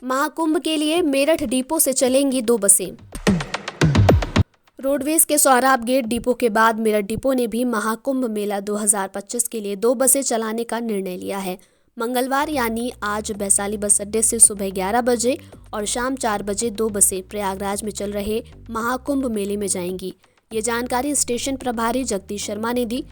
महाकुंभ के लिए मेरठ डिपो से चलेंगी 2 बसें। रोडवेज के सोहराब गेट डिपो के बाद मेरठ डिपो ने भी महाकुंभ मेला 2025 के लिए 2 बसें चलाने का निर्णय लिया है। मंगलवार यानी आज वैशाली बस अड्डे से सुबह 11 बजे और शाम 4 बजे 2 बसें प्रयागराज में चल रहे महाकुंभ मेले में जाएंगी। ये जानकारी स्टेशन प्रभारी जगदीश शर्मा ने दी।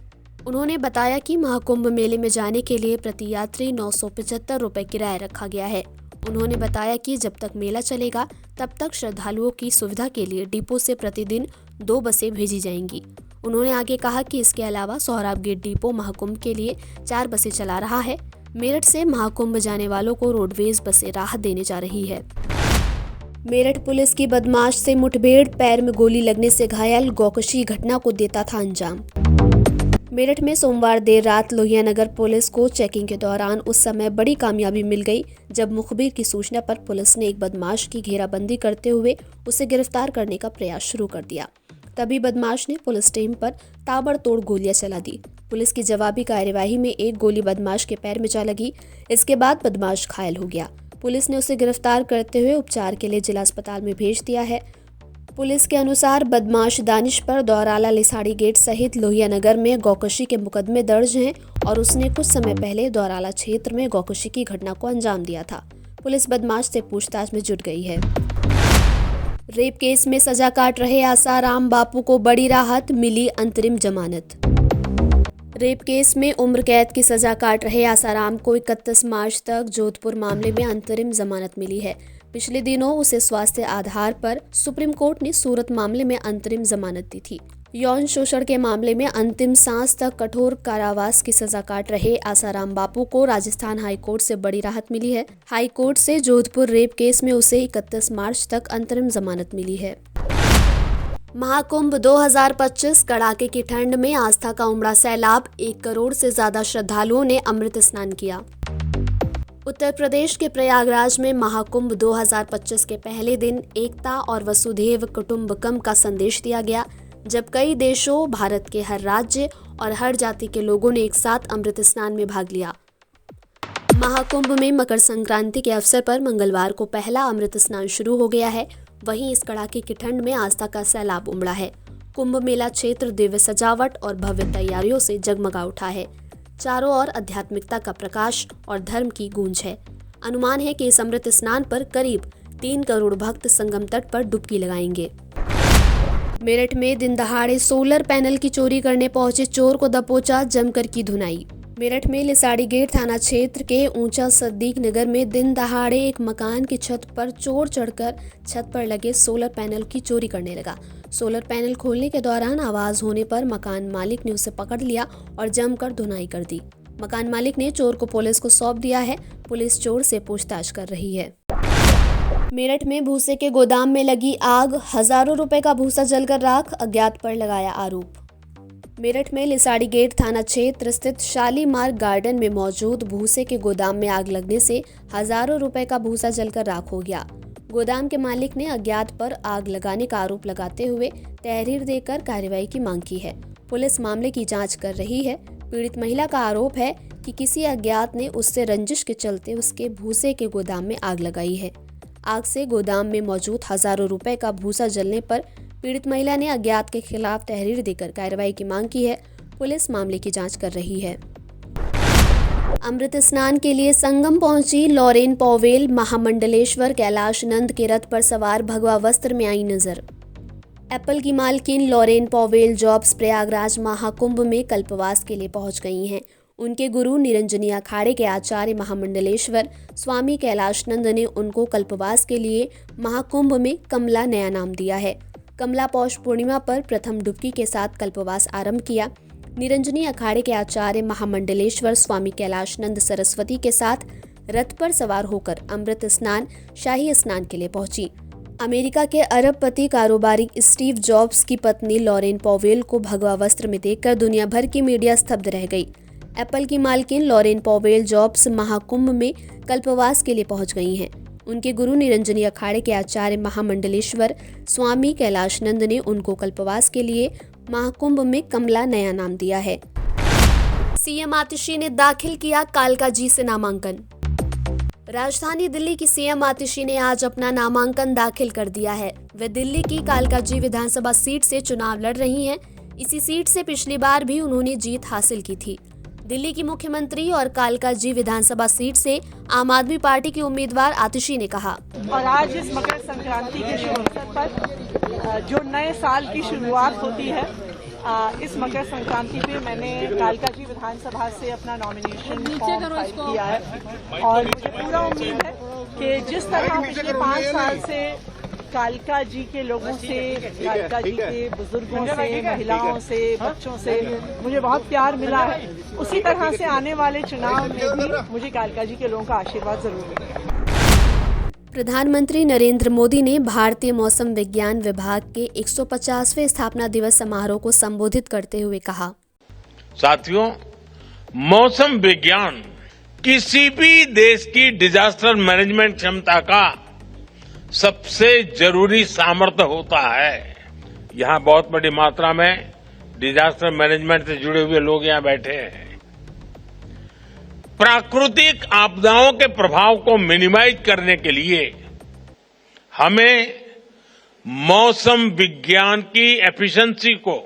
उन्होंने बताया कि महाकुंभ मेले में जाने के लिए प्रति यात्री 975 रुपये किराया रखा गया है। उन्होंने बताया कि जब तक मेला चलेगा तब तक श्रद्धालुओं की सुविधा के लिए डिपो से प्रतिदिन 2 बसें भेजी जाएंगी। उन्होंने आगे कहा कि इसके अलावा सोहराब गेट डिपो महाकुंभ के लिए 4 बसें चला रहा है। मेरठ से महाकुंभ जाने वालों को रोडवेज बसें राहत देने जा रही है। मेरठ पुलिस की बदमाश से मुठभेड़, पैर में गोली लगने से घायल गौकशी घटना को देता था अंजाम। मेरठ में सोमवार देर रात लोहिया नगर पुलिस को चेकिंग के दौरान उस समय बड़ी कामयाबी मिल गई जब मुखबिर की सूचना पर पुलिस ने एक बदमाश की घेराबंदी करते हुए उसे गिरफ्तार करने का प्रयास शुरू कर दिया। तभी बदमाश ने पुलिस टीम पर ताबड़तोड़ गोलियां चला दी। पुलिस की जवाबी कार्यवाही में एक गोली बदमाश के पैर में जा लगी। इसके बाद बदमाश घायल हो गया। पुलिस ने उसे गिरफ्तार करते हुए उपचार के लिए जिला अस्पताल में भेज दिया है। पुलिस के अनुसार बदमाश दानिश पर दौराला लिसाड़ी गेट सहित लोहिया नगर में गौकशी के मुकदमे दर्ज हैं और उसने कुछ समय पहले दौराला क्षेत्र में गौकशी की घटना को अंजाम दिया था। पुलिस बदमाश से पूछताछ में जुट गई है। रेप केस में सजा काट रहे आसाराम बापू को बड़ी राहत, मिली अंतरिम जमानत। रेप केस में उम्र कैद की सजा काट रहे आसाराम को 31 मार्च तक जोधपुर मामले में अंतरिम जमानत मिली है। पिछले दिनों उसे स्वास्थ्य आधार पर सुप्रीम कोर्ट ने सूरत मामले में अंतरिम जमानत दी थी। यौन शोषण के मामले में अंतिम सांस तक कठोर कारावास की सजा काट रहे आसाराम बापू को राजस्थान हाई कोर्ट से बड़ी राहत मिली है। हाई कोर्ट से जोधपुर रेप केस में उसे 31 मार्च तक अंतरिम जमानत मिली है। महाकुंभ 2025 कड़ाके की ठंड में आस्था का उमड़ा सैलाब, 1 करोड़ से ज्यादा श्रद्धालुओं ने अमृत स्नान किया। उत्तर प्रदेश के प्रयागराज में महाकुंभ 2025 के पहले दिन एकता और वसुधैव कुटुंबकम का संदेश दिया गया, जब कई देशों, भारत के हर राज्य और हर जाति के लोगों ने एक साथ अमृत स्नान में भाग लिया। महाकुंभ में मकर संक्रांति के अवसर पर मंगलवार को पहला अमृत स्नान शुरू हो गया है। वहीं इस कड़ाके की ठंड में आस्था का सैलाब उमड़ा है। कुंभ मेला क्षेत्र दिव्य सजावट और भव्य तैयारियों से जगमगा उठा है। चारों ओर आध्यात्मिकता का प्रकाश और धर्म की गूंज है। अनुमान है कि इस अमृत स्नान पर करीब 3 करोड़ भक्त संगम तट पर डुबकी लगाएंगे। मेरठ में दिन दहाड़े सोलर पैनल की चोरी करने पहुंचे चोर को दबोचा, जमकर की धुनाई। मेरठ में लिसाड़ी गेट थाना क्षेत्र के ऊंचा सद्दीक नगर में दिन दहाड़े एक मकान की छत पर चोर चढ़कर छत पर लगे सोलर पैनल की चोरी करने लगा। सोलर पैनल खोलने के दौरान आवाज होने पर मकान मालिक ने उसे पकड़ लिया और जमकर धुनाई कर दी। मकान मालिक ने चोर को पुलिस को सौंप दिया है। पुलिस चोर से पूछताछ कर रही है। मेरठ में भूसे के गोदाम में लगी आग, हजारों रुपए का भूसा जलकर राख, अज्ञात पर लगाया आरोप। मेरठ में लिसाड़ी गेट थाना क्षेत्र स्थित शालीमार गार्डन में मौजूद भूसे के गोदाम में आग लगने से हजारों रुपए का भूसा जलकर राख हो गया। गोदाम के मालिक ने अज्ञात पर आग लगाने का आरोप लगाते हुए तहरीर देकर कार्रवाई की मांग की है। पुलिस मामले की जांच कर रही है। पीड़ित महिला का आरोप है कि किसी अज्ञात ने उससे रंजिश के चलते उसके भूसे के गोदाम में आग लगाई है। आग से गोदाम में मौजूद हजारों रुपए का भूसा जलने पर पीड़ित महिला ने अज्ञात के खिलाफ तहरीर देकर कार्रवाई की मांग की है। पुलिस मामले की जांच कर रही है। अमृत स्नान के लिए संगम पहुंची लॉरेन पॉवेल, महामंडलेश्वर कैलाश नंद के रथ पर सवार भगवा वस्त्र में आई नजर। एप्पल की मालकिन Lauren Powell Jobs Prayagraj Mahakumbh में कल्पवास के लिए पहुंच गई हैं। उनके गुरु निरंजनी अखाड़े के आचार्य महामंडलेश्वर स्वामी कैलाश नंद ने उनको कल्पवास के लिए महाकुंभ में कमला नया नाम दिया है। कमला पौष पूर्णिमा पर प्रथम डुबकी के साथ कल्पवास आरंभ किया। निरंजनी अखाड़े के आचार्य महामंडलेश्वर स्वामी कैलाश नंद सरस्वती के साथ रथ पर सवार होकर अमृत स्नान, शाही स्नान के लिए पहुंची। अमेरिका के अरबपति कारोबारी स्टीव जॉब्स की पत्नी लॉरेन पॉवेल को भगवा वस्त्र में देखकर दुनिया भर की मीडिया स्तब्ध रह गई। एप्पल की मालकिन लॉरेन पॉवेल जॉब्स महाकुंभ में कल्पवास के लिए पहुंच गई हैं। उनके गुरु निरंजनी अखाड़े के आचार्य महामंडलेश्वर स्वामी कैलाश नंद ने उनको कल्पवास के लिए महाकुंभ में कमला नया नाम दिया है। सीएम आतिशी ने दाखिल किया कालकाजी से नामांकन। राजधानी दिल्ली की सीएम आतिशी ने आज अपना नामांकन दाखिल कर दिया है। वे दिल्ली की कालकाजी विधानसभा सीट से चुनाव लड़ रही हैं। इसी सीट से पिछली बार भी उन्होंने जीत हासिल की थी। दिल्ली की मुख्यमंत्री और कालकाजी विधानसभा सीट से आम आदमी पार्टी की उम्मीदवार आतिशी ने कहा, और आज इस मकर संक्रांति के शुभ अवसर पर जो नए साल की शुरुआत होती है, इस मकर संक्रांति पे मैंने कालकाजी विधानसभा से अपना नॉमिनेशन फॉर्म फाइल किया है और मुझे पूरा उम्मीद है कि जिस तरह पिछले 5 साल से कालका जी के लोगों से, कालका जी के बुजुर्गों से, महिलाओं से, बच्चों से मुझे बहुत प्यार मिला है, उसी तरह से आने वाले चुनाव में भी मुझे कालका जी के लोगों का आशीर्वाद जरूर मिलेगा। प्रधानमंत्री नरेंद्र मोदी ने भारतीय मौसम विज्ञान विभाग के 150वें स्थापना दिवस समारोह को संबोधित करते हुए कहा, साथियों, मौसम विज्ञान किसी भी देश की डिजास्टर मैनेजमेंट क्षमता का सबसे जरूरी सामर्थ्य होता है। यहां बहुत बड़ी मात्रा में डिजास्टर मैनेजमेंट से जुड़े हुए लोग यहां बैठे हैं। प्राकृतिक आपदाओं के प्रभाव को मिनिमाइज करने के लिए हमें मौसम विज्ञान की एफिशिएंसी को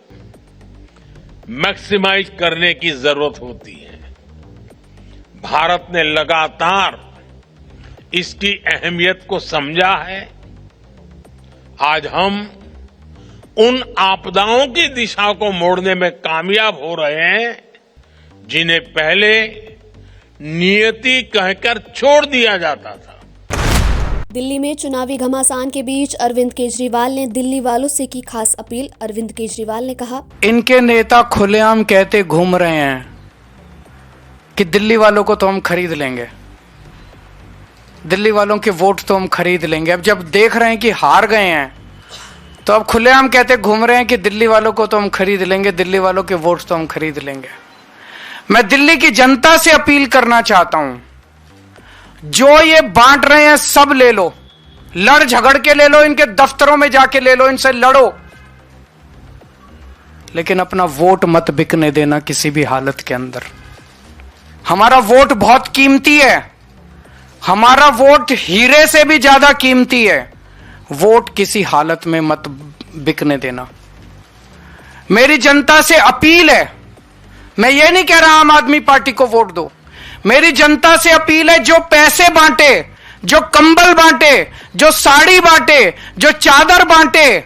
मैक्सिमाइज करने की जरूरत होती है। भारत ने लगातार इसकी अहमियत को समझा है। आज हम उन आपदाओं की दिशा को मोड़ने में कामयाब हो रहे हैं जिन्हें पहले नियति कहकर छोड़ दिया जाता था। दिल्ली में चुनावी घमासान के बीच अरविंद केजरीवाल ने दिल्ली वालों से की खास अपील। अरविंद केजरीवाल ने कहा, इनके नेता खुलेआम कहते घूम रहे हैं कि दिल्ली वालों को तो हम खरीद लेंगे, दिल्ली वालों के वोट तो हम खरीद लेंगे। अब जब देख रहे हैं कि हार गए हैं तो अब खुलेआम कहते घूम रहे हैं कि दिल्ली वालों को तो हम खरीद लेंगे, दिल्ली वालों के वोट तो हम खरीद लेंगे। मैं दिल्ली की जनता से अपील करना चाहता हूं, जो ये बांट रहे हैं सब ले लो, लड़ झगड़ के ले लो, इनके दफ्तरों में जाके ले लो, इनसे लड़ो, लेकिन अपना वोट मत बिकने देना किसी भी हालत के अंदर। हमारा वोट बहुत कीमती है, हमारा वोट हीरे से भी ज्यादा कीमती है। वोट किसी हालत में मत बिकने देना। मेरी जनता से अपील है, मैं ये नहीं कह रहा आम आदमी पार्टी को वोट दो, मेरी जनता से अपील है, जो पैसे बांटे, जो कंबल बांटे, जो साड़ी बांटे, जो चादर बांटे,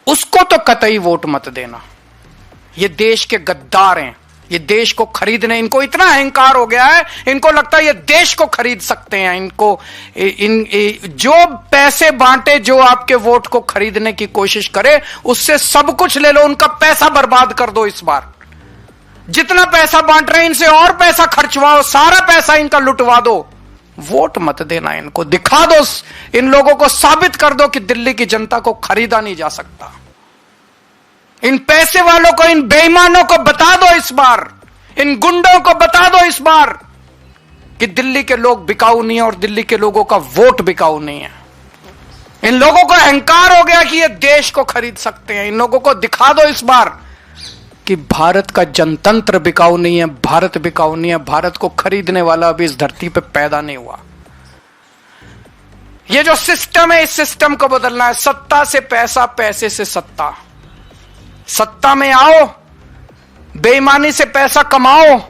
उसको तो कतई वोट मत देना। ये देश के गद्दार हैं, ये देश को खरीदने, इनको इतना अहंकार हो गया है, इनको लगता है ये देश को खरीद सकते हैं। इनको जो पैसे बांटे, जो आपके वोट को खरीदने की कोशिश करे, उससे सब कुछ ले लो, उनका पैसा बर्बाद कर दो। इस बार जितना पैसा बांट रहे हैं इनसे और पैसा खर्चवाओ, सारा पैसा इनका लुटवा दो, वोट मत देना इनको। दिखा दो, इन लोगों को साबित कर दो कि दिल्ली की जनता को खरीदा नहीं जा सकता। इन पैसे वालों को, इन बेईमानों को बता दो इस बार, इन गुंडों को बता दो इस बार कि दिल्ली के लोग बिकाऊ नहीं है और दिल्ली के लोगों का वोट बिकाऊ नहीं है। इन लोगों को अहंकार हो गया कि ये देश को खरीद सकते हैं। इन लोगों को दिखा दो इस बार कि भारत का जनतंत्र बिकाऊ नहीं है, भारत बिकाऊ नहीं है, भारत को खरीदने वाला अभी इस धरती पे पैदा नहीं हुआ। ये जो सिस्टम है, इस सिस्टम को बदलना है। सत्ता से पैसा, पैसे से सत्ता। सत्ता में आओ, बेईमानी से पैसा कमाओ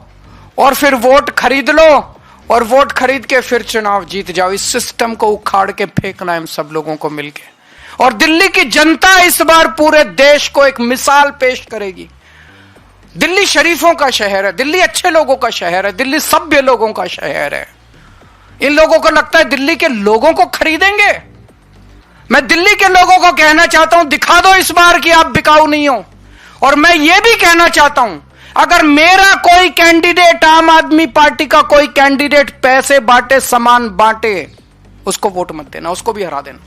और फिर वोट खरीद लो और वोट खरीद के फिर चुनाव जीत जाओ। इस सिस्टम को उखाड़ के फेंकना है हम सब लोगों को मिलके। और दिल्ली की जनता इस बार पूरे देश को एक मिसाल पेश करेगी। दिल्ली शरीफों का शहर है, दिल्ली अच्छे लोगों का शहर है, दिल्ली सभ्य लोगों का शहर है। इन लोगों को लगता है दिल्ली के लोगों को खरीदेंगे। मैं दिल्ली के लोगों को कहना चाहता हूं, दिखा दो इस बार कि आप बिकाऊ नहीं हो। और मैं यह भी कहना चाहता हूं, अगर मेरा कोई कैंडिडेट, आम आदमी पार्टी का कोई कैंडिडेट पैसे बांटे, सामान बांटे, उसको वोट मत देना, उसको भी हरा देना।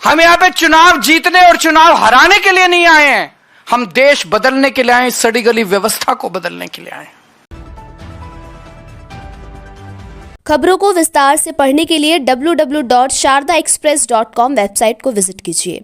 हम यहां पे चुनाव जीतने और चुनाव हराने के लिए नहीं आए हैं, हम देश बदलने के लिए आए, सड़ी गली व्यवस्था को बदलने के लिए आए। खबरों को विस्तार से पढ़ने के लिए www.shardaexpress.com वेबसाइट को विजिट कीजिए।